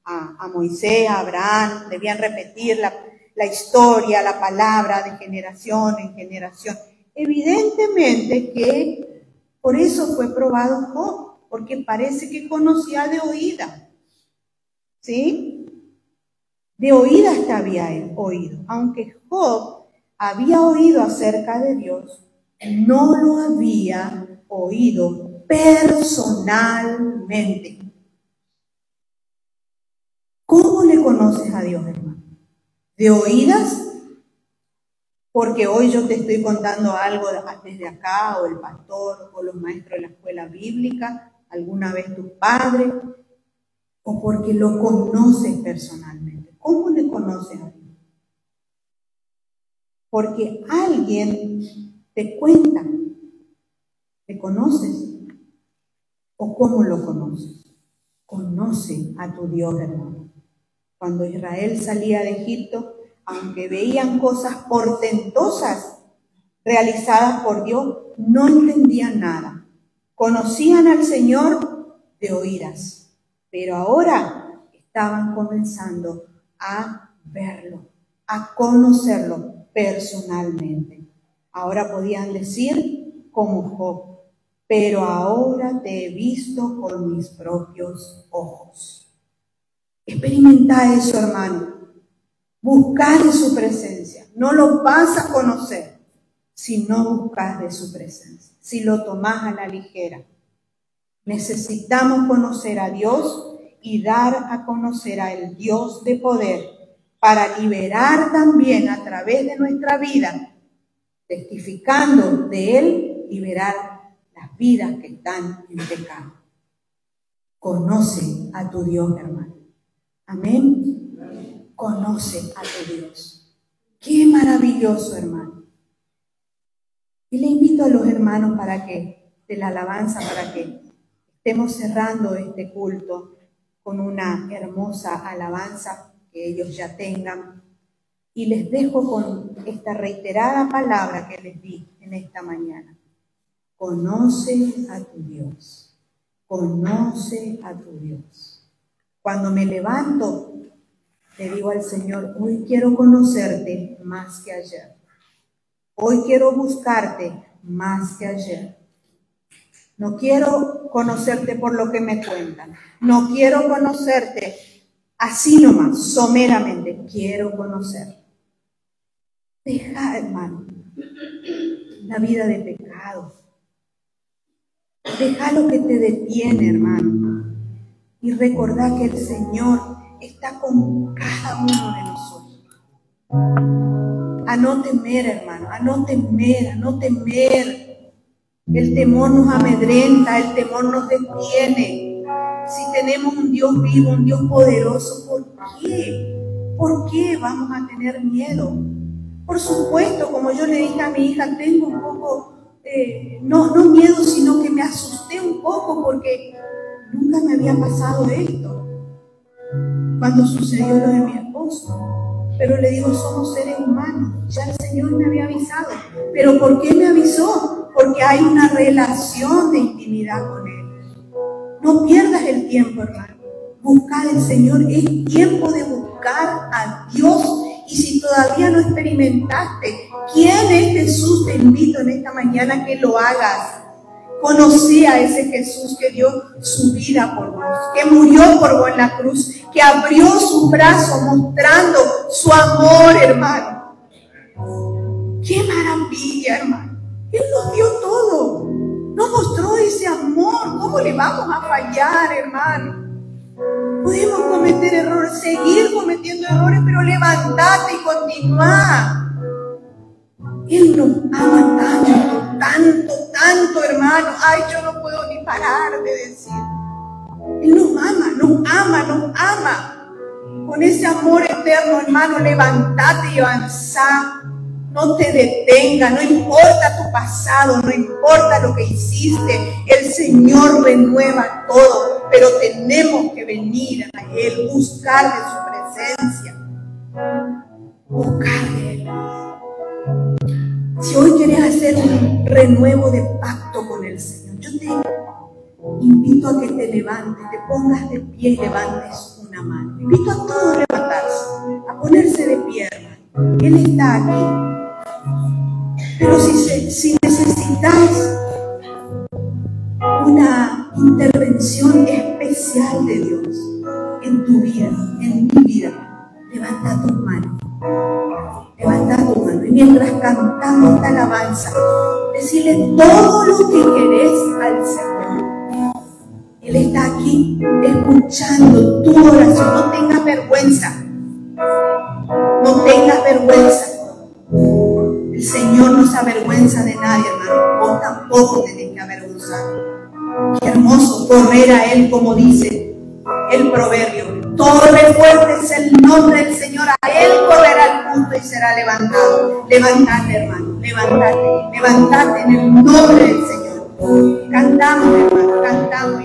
a Moisés, a Abraham, debían repetir la historia, la palabra de generación en generación. Evidentemente que por eso fue probado Job, porque parece que conocía de oída, ¿sí? De oídas te había oído. Aunque Job había oído acerca de Dios, no lo había oído personalmente. ¿Cómo le conoces a Dios, hermano? ¿De oídas? Porque hoy yo te estoy contando algo desde acá, o el pastor, o los maestros de la escuela bíblica, alguna vez tus padres, o porque lo conoces personalmente. ¿Cómo le conoces a Dios? Porque alguien te cuenta, ¿te conoces? ¿O cómo lo conoces? Conoce a tu Dios, hermano. Cuando Israel salía de Egipto, aunque veían cosas portentosas realizadas por Dios, no entendían nada. Conocían al Señor de oídas, pero ahora estaban comenzando a verlo, a conocerlo personalmente. Ahora podían decir como Job, pero ahora te he visto con mis propios ojos. Experimenta eso, hermano. Buscar de su presencia. No lo vas a conocer si no buscas de su presencia, si lo tomás a la ligera. Necesitamos conocer a Dios y dar a conocer al Dios de poder para liberar también a través de nuestra vida, testificando de Él, liberar las vidas que están en pecado. Conoce a tu Dios, hermano. Amén. Conoce a tu Dios. Qué maravilloso, hermano. Y le invito a los hermanos de la alabanza para que estemos cerrando este culto con una hermosa alabanza que ellos ya tengan. Y les dejo con esta reiterada palabra que les di en esta mañana. Conoce a tu Dios. Conoce a tu Dios. Cuando me levanto, le digo al Señor, hoy quiero conocerte más que ayer. Hoy quiero buscarte más que ayer. No quiero conocerte por lo que me cuentan. No quiero conocerte así nomás, someramente. Quiero conocer. Deja, hermano, la vida de pecado. Deja lo que te detiene, hermano. Y recordá que el Señor está con cada uno de nosotros. A no temer, hermano, a no temer, a no temer. El temor nos amedrenta, el temor nos detiene. Si tenemos un Dios vivo, un Dios poderoso, ¿por qué? ¿Por qué vamos a tener miedo? Por supuesto, como yo le dije a mi hija, tengo un poco, no miedo, sino que me asusté un poco porque nunca me había pasado esto cuando sucedió lo de mi esposo. Pero le digo, somos seres humanos, ya el Señor me había avisado. ¿Pero por qué me avisó? Porque hay una relación de intimidad con Él. No pierdas el tiempo, hermano. Buscar al Señor, es tiempo de buscar a Dios. Y si todavía no experimentaste quién es Jesús, te invito en esta mañana que lo hagas. Conocí a ese Jesús que dio su vida por vos, que murió por vos en la cruz, que abrió sus brazos mostrando su amor, hermano. ¡Qué maravilla, hermano! Él nos dio todo. Nos mostró ese amor. ¿Cómo le vamos a fallar, hermano? Podemos cometer errores, seguir cometiendo errores, pero levantate y continúa. Él nos ama tanto, tanto, tanto, hermano. Ay, yo no puedo ni parar de decir. Él nos ama, nos ama, nos ama. Con ese amor eterno, hermano, levantate y avanza. No te detenga, no importa tu pasado, no importa lo que hiciste. El Señor renueva todo, pero tenemos que venir a Él, buscar de su presencia. Buscar de Él. Si hoy quieres hacer un renuevo de pacto con el Señor, yo te invito a que te levantes, te pongas de pie y levantes una mano. Invito a todos a levantarse, a ponerse de pie, hermano. Él está aquí. Pero si necesitas una intervención especial de Dios en tu vida, en mi vida, levanta tus manos. Levanta tu mano y mientras cantamos esta alabanza, decirle todo lo que querés al Señor. Él está aquí escuchando tu oración. No tengas vergüenza. No tengas vergüenza. El Señor no se avergüenza de nadie, hermano. Vos tampoco tenés que avergonzar. Qué hermoso correr a Él, como dice el proverbio. Torre fuerte es el nombre del Señor. A Él correrá al punto y será levantado. Levántate, hermano. Levántate. Levántate en el nombre del Señor. Cantamos, hermano. Cantamos.